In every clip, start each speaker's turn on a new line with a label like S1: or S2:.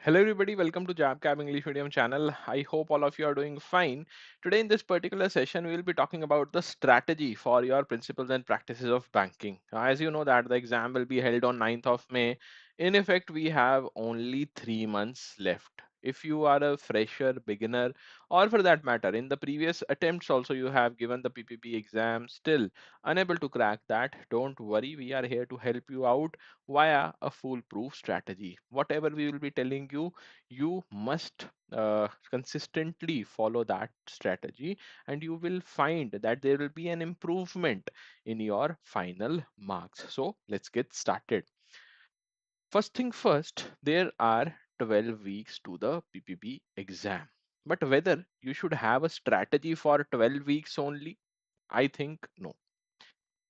S1: Hello everybody, welcome to JAIIB PPB English Medium channel. I hope all of you are doing fine. Today in this particular session, we will be talking about the strategy for your principles and practices of banking. As you know that the exam will be held on 9th of May. In effect, we have only 3 months left. If you are a fresher, beginner, or for that matter, in the previous attempts also you have given the PPB exam, still unable to crack that, don't worry, we are here to help you out via a foolproof strategy. Whatever we will be telling you, you must consistently follow that strategy, and you will find that there will be an improvement in your final marks. So let's get started. First thing first, there are 12 weeks to the PPB exam. But whether you should have a strategy for 12 weeks only, I think no.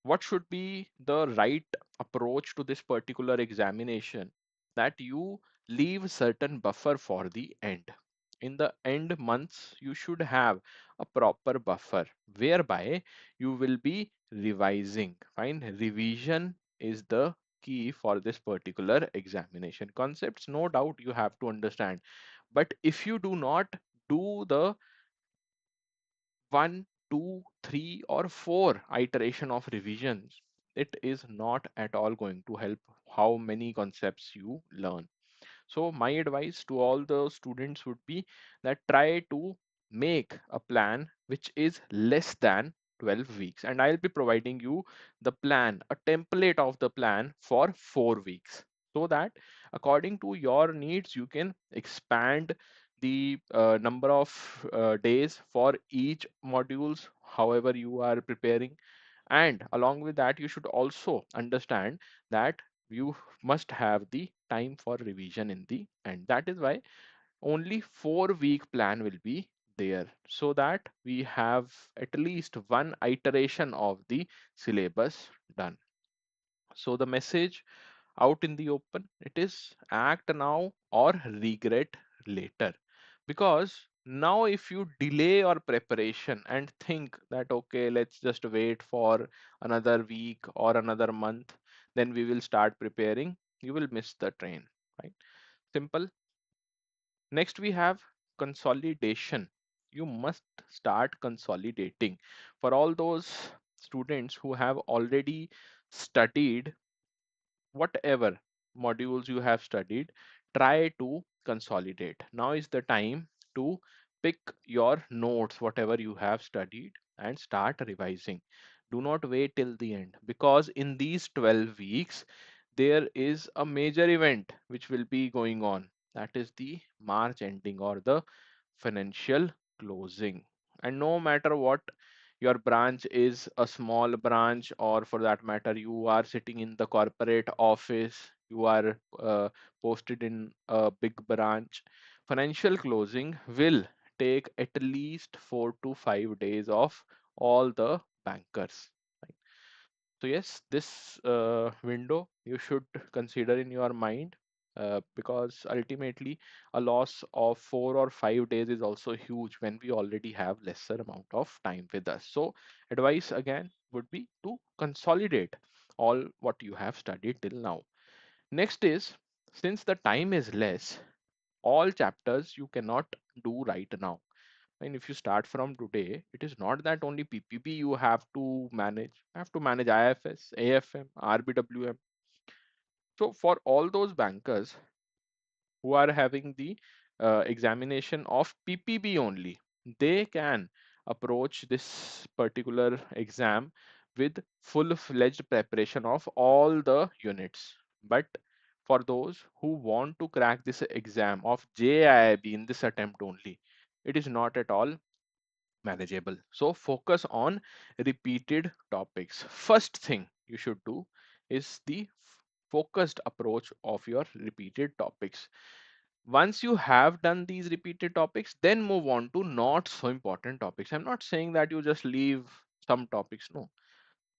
S1: What should be the right approach to this particular examination? That you leave certain buffer for the end. In the end months, you should have a proper buffer whereby you will be revising. Fine, revision is the key for this particular examination. Concepts, no doubt, you have to understand. But if you do not do the one, two, three, or four iteration of revisions, it is not at all going to help how many concepts you learn. So my advice to all the students would be that try to make a plan which is less than 12 weeks, and I'll be providing you the plan, a template of the plan for 4 weeks, so that according to your needs you can expand the number of days for each modules however you are preparing. And along with that, you should also understand that you must have the time for revision in the end. That is why only 4 week plan will be there, so that we have at least one iteration of the syllabus done. So the message out in the open, it is act now or regret later. Because now if you delay your preparation and think that okay, let's just wait for another week or another month, then we will start preparing, you will miss the train, right? Simple. Next we have consolidation. You must start consolidating. For all those students who have already studied whatever modules you have studied, try to consolidate. Now is the time to pick your notes, whatever you have studied, and start revising. Do not wait till the end, because in these 12 weeks, there is a major event which will be going on. That is the March ending or the financial closing. And no matter what your branch is, a small branch, or for that matter you are sitting in the corporate office, you are posted in a big branch, financial closing will take at least 4 to 5 days of all the bankers, right? So yes, this window you should consider in your mind, because ultimately a loss of 4 or 5 days is also huge when we already have lesser amount of time with us. So advice again would be to consolidate all what you have studied till now. Next is, since the time is less, all chapters you cannot do right now. And if you start from today, it is not that only PPB you have to manage. You have to manage IFS, AFM, RBWM. So for all those bankers who are having the examination of PPB only, they can approach this particular exam with full-fledged preparation of all the units. But for those who want to crack this exam of JIIB in this attempt only, it is not at all manageable. So focus on repeated topics. First thing you should do is the focused approach of your repeated topics. Once you have done these repeated topics, then move on to not so important topics. I'm not saying that you just leave some topics. No,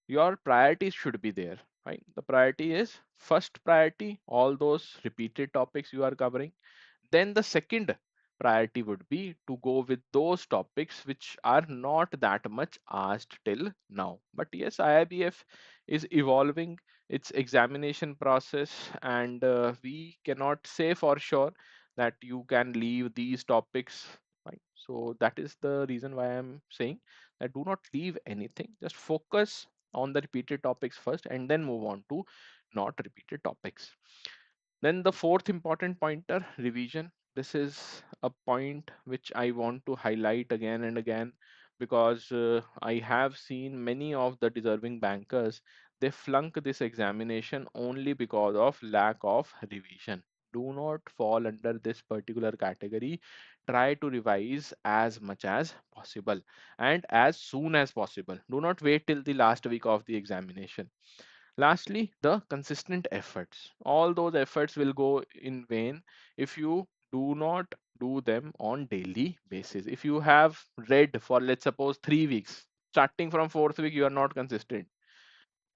S1: your priorities should be there, right? The priority is first priority, all those repeated topics you are covering. Then the second priority would be to go with those topics which are not that much asked till now. But yes, IIBF is evolving its examination process, and we cannot say for sure that you can leave these topics. Right? So that is the reason why I'm saying that do not leave anything. Just focus on the repeated topics first and then move on to not repeated topics. Then the fourth important pointer, revision. This is a point which I want to highlight again and again because I have seen many of the deserving bankers, they flunk this examination only because of lack of revision. Do not fall under this particular category. Try to revise as much as possible and as soon as possible. Do not wait till the last week of the examination. Lastly, the consistent efforts. All those efforts will go in vain if you do not do them on daily basis. If you have read for, let's suppose, 3 weeks, starting from fourth week, you are not consistent.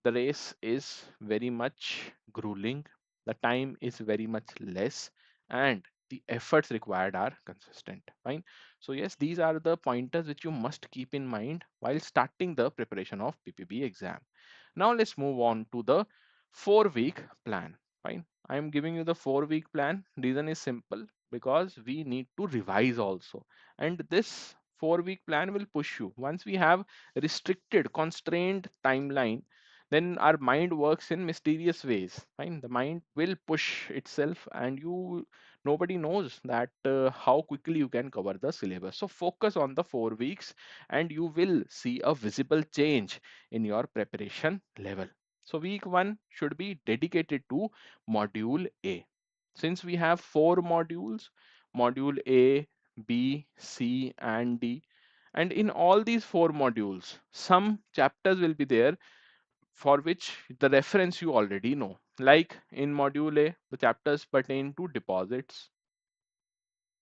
S1: The race is very much grueling, the time is very much less, and the efforts required are consistent. Fine. So, yes, these are the pointers which you must keep in mind while starting the preparation of PPB exam. Now, let's move on to the 4 week plan. Fine. I am giving you the 4 week plan. Reason is simple because we need to revise also. And this 4 week plan will push you. Once we have restricted, constrained timeline, then our mind works in mysterious ways. Fine, the mind will push itself, and nobody knows that how quickly you can cover the syllabus. So focus on the 4 weeks, and you will see a visible change in your preparation level. So week one should be dedicated to module A. Since we have four modules, module A, B, C, and D, and in all these four modules, some chapters will be there for which the reference you already know. Like in module A, the chapters pertain to deposits.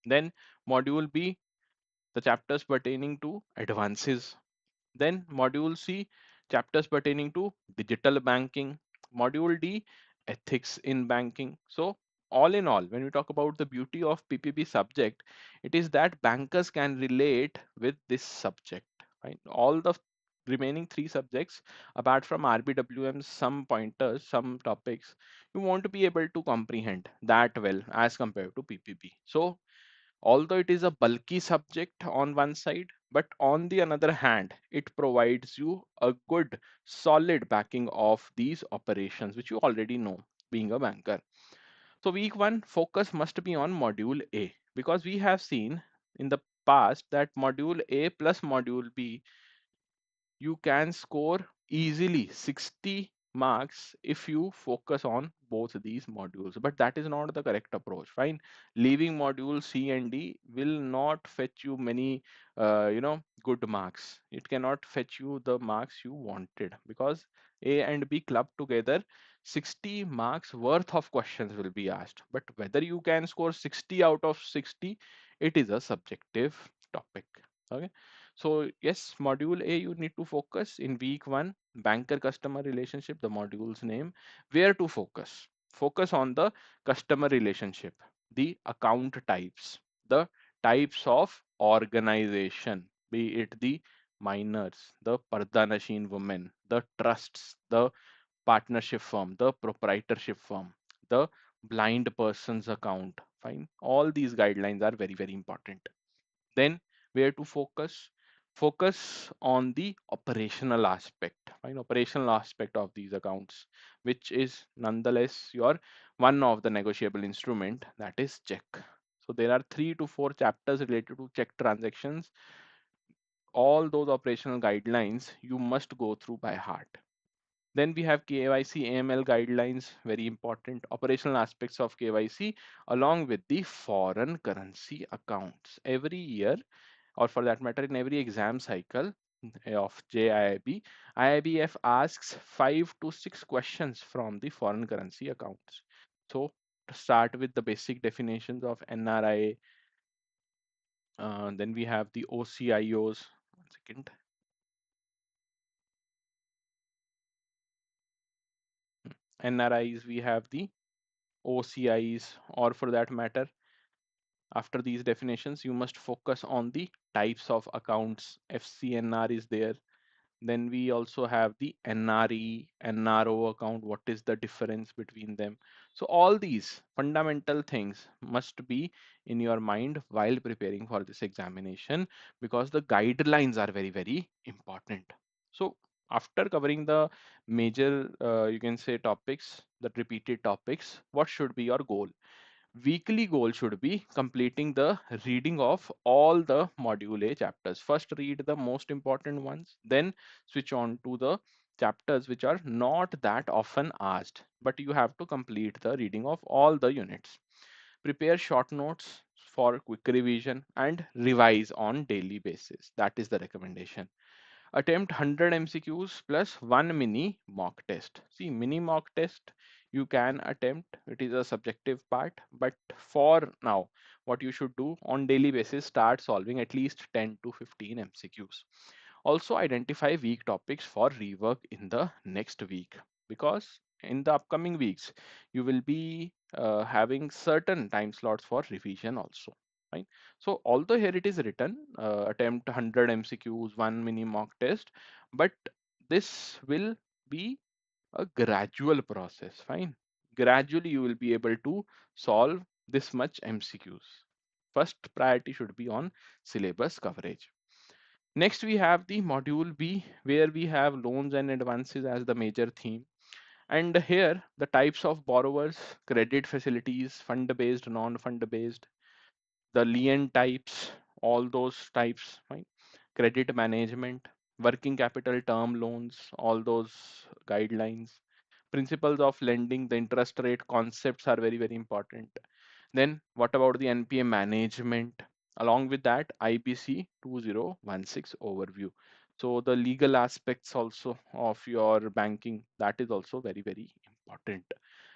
S1: Then module B, the chapters pertaining to advances. Then module C, chapters pertaining to digital banking. Module D, ethics in banking. So all in all, when we talk about the beauty of PPB subject, it is that bankers can relate with this subject. Right? All the remaining three subjects, apart from RBWM, some pointers, some topics, you want to be able to comprehend that well as compared to PPB. So although it is a bulky subject on one side, but on the other hand, it provides you a good solid backing of these operations which you already know being a banker. So week one focus must be on module A because we have seen in the past that module A plus module B, you can score easily 60 marks if you focus on both these modules, but that is not the correct approach. Fine, leaving module C and D will not fetch you many good marks. It cannot fetch you the marks you wanted because A and B clubbed together, 60 marks worth of questions will be asked, but whether you can score 60 out of 60, it is a subjective topic. Okay, so yes, module A you need to focus in week one, banker customer relationship, the module's name. Where to focus? Focus on the customer relationship, the account types, the types of organization, be it the minors, the Pardanashin women, the trusts, the partnership firm, the proprietorship firm, the blind person's account. Fine. All these guidelines are very, very important. Then where to focus on the operational aspect, right? Operational aspect of these accounts, which is nonetheless your one of the negotiable instrument, that is check. So there are 3 to 4 chapters related to check transactions. All those operational guidelines you must go through by heart. Then we have KYC AML guidelines, very important operational aspects of KYC, along with the foreign currency accounts. Every year, or for that matter, in every exam cycle of JIIB, IIBF asks 5 to 6 questions from the foreign currency accounts. So, to start with the basic definitions of NRI, then we have the OCIOs. One second. NRIs, we have the OCIs, or for that matter, after these definitions, you must focus on the types of accounts. FCNR is there, Then we also have the NRE, NRO account. What is the difference between them? So all these fundamental things must be in your mind while preparing for this examination, because the guidelines are very, very important. So after covering the major, you can say topics, the repeated topics, what should be your goal? Weekly goal should be completing the reading of all the module A chapters. First read the most important ones, then switch on to the chapters which are not that often asked, but you have to complete the reading of all the units. Prepare short notes for quick revision and revise on daily basis. That is the recommendation. Attempt 100 MCQs plus one mini mock test. See, mini mock test you can attempt. It is a subjective part, but for now, what you should do on daily basis, start solving at least 10 to 15 MCQs. Also identify weak topics for rework in the next week, because in the upcoming weeks you will be having certain time slots for revision also, right? So although here it is written attempt 100 MCQs, one mini mock test, but this will be a gradual process, fine. Gradually you will be able to solve this much MCQs. First priority should be on syllabus coverage. Next, we have the module B, where we have loans and advances as the major theme. And here, the types of borrowers, credit facilities, fund-based, non-fund-based, the lien types, all those types, right? Credit management, working capital term loans, all those guidelines, principles of lending, the interest rate concepts are very, very important. Then what about the NPA management? Along with that, IBC 2016 overview. So the legal aspects also of your banking, that is also very, very important.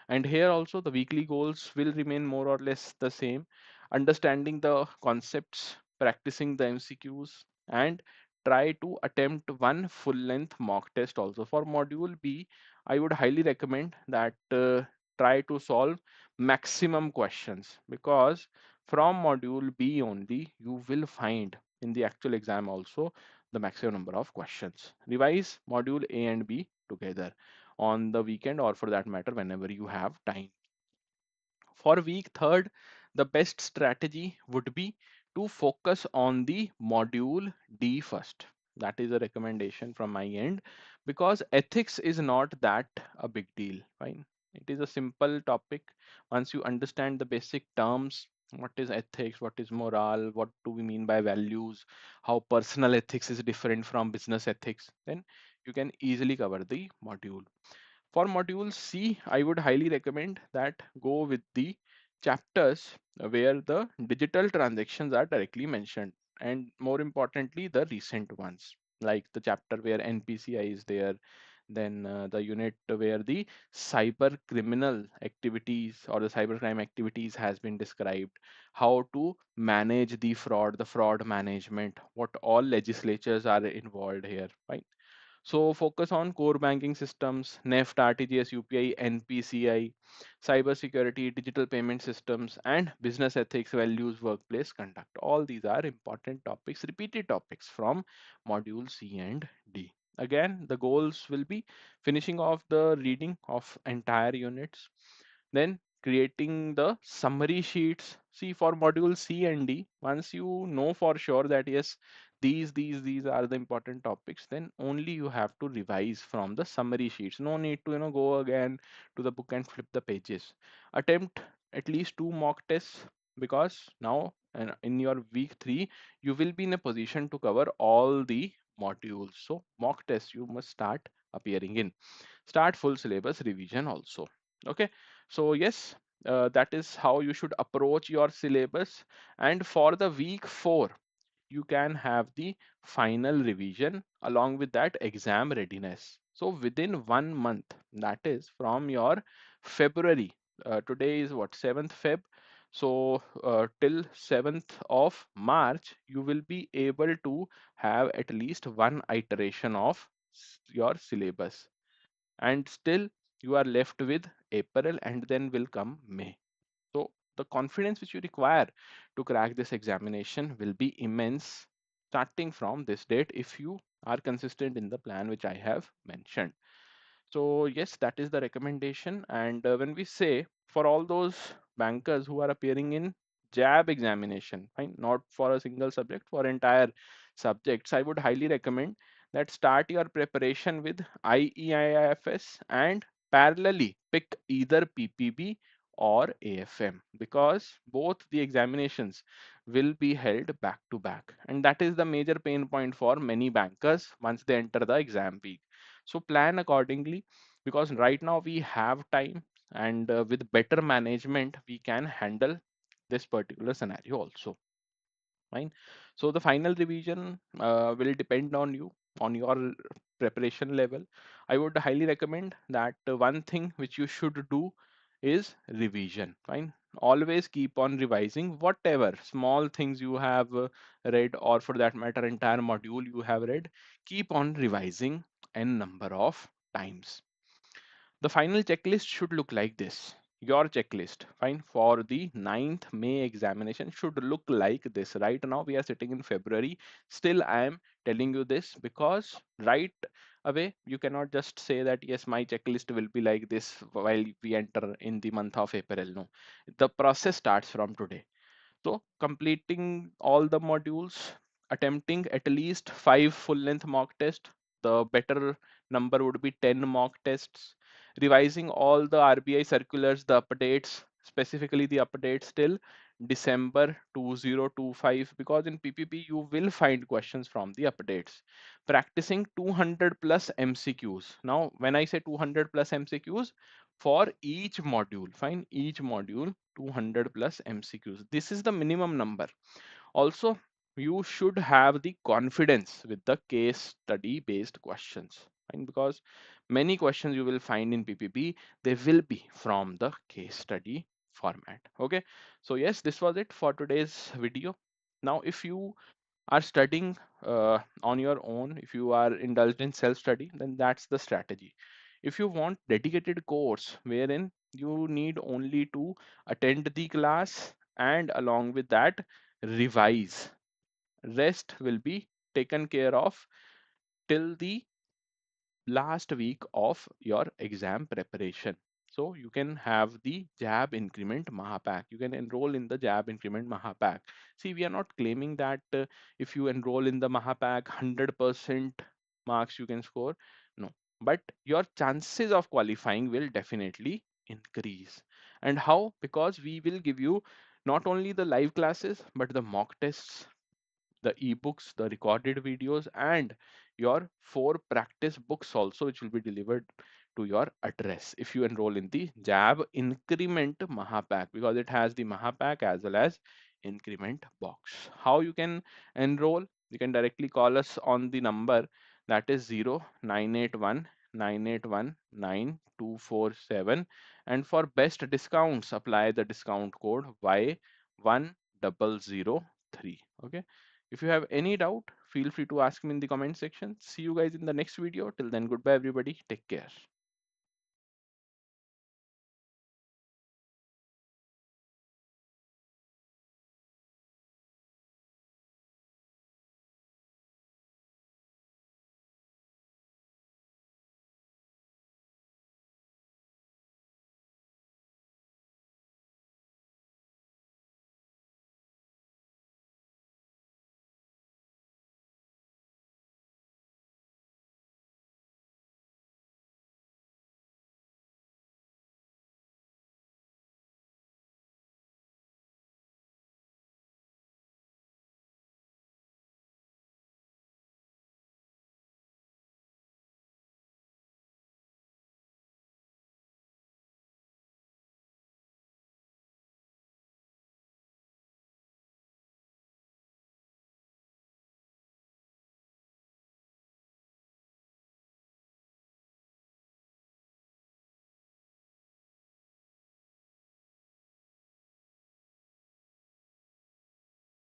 S1: And here also the weekly goals will remain more or less the same. Understanding the concepts, practicing the MCQs, and try to attempt one full length mock test also. For module B, I would highly recommend that try to solve maximum questions, because from module B only you will find in the actual exam also the maximum number of questions. Revise module A and B together on the weekend, or for that matter whenever you have time. For week third, the best strategy would be to focus on the module D first. That is a recommendation from my end, because ethics is not that a big deal. Fine. It is a simple topic. Once you understand the basic terms, what is ethics, what is moral, what do we mean by values, how personal ethics is different from business ethics, then you can easily cover the module. For module C, I would highly recommend that go with the chapters where the digital transactions are directly mentioned, and more importantly, the recent ones, like the chapter where NPCI is there, then the unit where the cyber criminal activities or the cybercrime activities has been described, how to manage the fraud management, what all legislatures are involved here, right? So focus on core banking systems, NEFT, RTGS, UPI, NPCI, cybersecurity, digital payment systems, and business ethics, values, workplace conduct. All these are important topics, repeated topics from module C and D. Again, the goals will be finishing off the reading of entire units, then creating the summary sheets. See, for module C and D, once you know for sure that yes, these are the important topics, then only you have to revise from the summary sheets. No need to go again to the book and flip the pages. Attempt at least two mock tests, because now in your week 3 you will be in a position to cover all the modules. So mock tests you must start appearing in. Start full syllabus revision also. Okay, so yes, that is how you should approach your syllabus. And for the week 4, you can have the final revision, along with that exam readiness. So within 1 month, that is from your February, today is what, 7th Feb. So till 7th of March, you will be able to have at least one iteration of your syllabus, and still you are left with April, and then will come May. So the confidence which you require to crack this examination will be immense starting from this date if you are consistent in the plan which I have mentioned. So yes, that is the recommendation. And when we say for all those bankers who are appearing in JAB examination, fine, not for a single subject, for entire subjects, I would highly recommend that start your preparation with IEIFS and parallelly pick either PPB or AFM, because both the examinations will be held back to back, and that is the major pain point for many bankers once they enter the exam peak. So plan accordingly, because right now we have time, and with better management we can handle this particular scenario also. Fine. So the final revision will depend on you, on your preparation level. I would highly recommend that one thing which you should do is revision. Fine. Always keep on revising whatever small things you have read, or for that matter entire module you have read. Keep on revising n number of times. The final checklist should look like this. Your checklist, fine, for the 9th May examination should look like this. Right now, we are sitting in February. Still, I am telling you this because right away, you cannot just say that, yes, my checklist will be like this while we enter in the month of April. No, the process starts from today. So completing all the modules, attempting at least 5 full-length mock tests. The better number would be 10 mock tests. Revising all the RBI circulars, the updates, specifically the updates till December 2025, because in PPP you will find questions from the updates. Practicing 200 plus MCQs. Now, when I say 200 plus MCQs, for each module, fine, each module 200 plus MCQs. This is the minimum number. Also, you should have the confidence with the case study based questions. Fine, because many questions you will find in PPP, they will be from the case study format. Okay. So yes, this was it for today's video. Now, if you are studying on your own, if you are indulged in self study, then that's the strategy. If you want dedicated course wherein you need only to attend the class and along with that revise, rest will be taken care of till the last week of your exam preparation. So you can have the JAB increment Mahapack. You can enroll in the JAB increment Mahapack. See, we are not claiming that if you enroll in the Mahapack, 100% marks you can score. No, but your chances of qualifying will definitely increase. And how? Because we will give you not only the live classes, but the mock tests, the ebooks, the recorded videos, and your 4 practice books also, which will be delivered to your address if you enroll in the JAB Increment Mahapack, because it has the Mahapack as well as Increment box. How you can enroll? You can directly call us on the number that is 0981 981 9247, and for best discounts apply the discount code Y1003. Okay. If you have any doubt, feel free to ask me in the comment section. See you guys in the next video. Till then, goodbye, everybody. Take care.